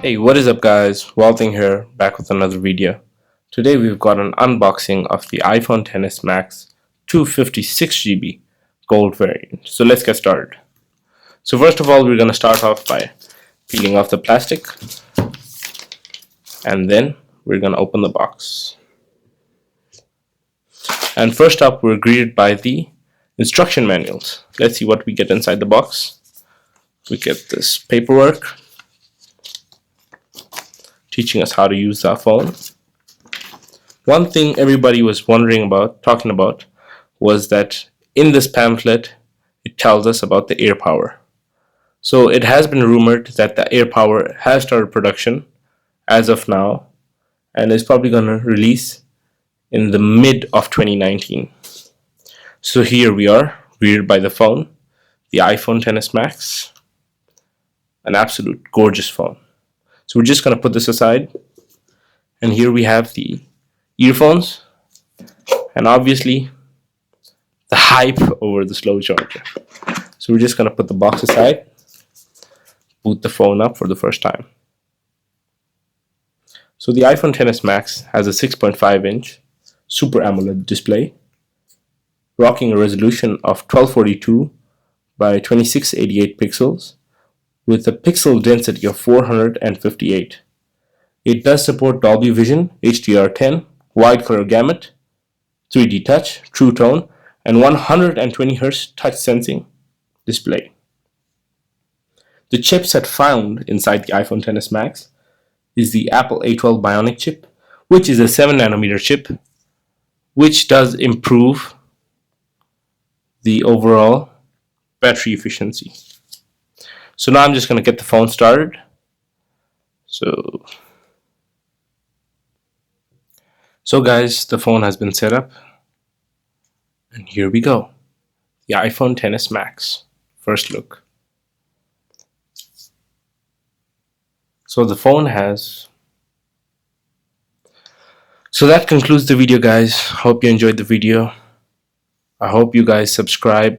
Hey, what is up guys? Walting here, back with another video. Today we've got an unboxing of the iPhone XS Max 256GB gold variant. So let's get started. So first of all, we're going to start off by peeling off the plastic, and then we're going to open the box. And first up, we're greeted by the instruction manuals. Let's see what we get inside the box. We get this paperwork teaching us how to use our phone. One thing everybody was talking about, was that in this pamphlet, it tells us about the AirPower. So it has been rumored that the AirPower has started production as of now, and is probably going to release in the mid of 2019. So here we are, greeted by the phone, the iPhone XS Max, an absolute gorgeous phone. So we're just going to put this aside, and here we have the earphones, and obviously the hype over the slow charger. So we're just going to put the box aside, boot the phone up for the first time. So the iPhone XS Max has a 6.5-inch Super AMOLED display, rocking a resolution of 1242 by 2688 pixels, with a pixel density of 458. It does support Dolby Vision, HDR10, wide color gamut, 3D touch, True Tone, and 120Hz touch sensing display. The chipset found inside the iPhone XS Max is the Apple A12 Bionic chip, which is a 7nm chip, which does improve the overall battery efficiency. So now I'm just going to get the phone started. So guys, the phone has been set up, and here we go. The iPhone XS Max. First look. So the phone has... So that concludes the video guys. Hope you enjoyed the video. I hope you guys subscribe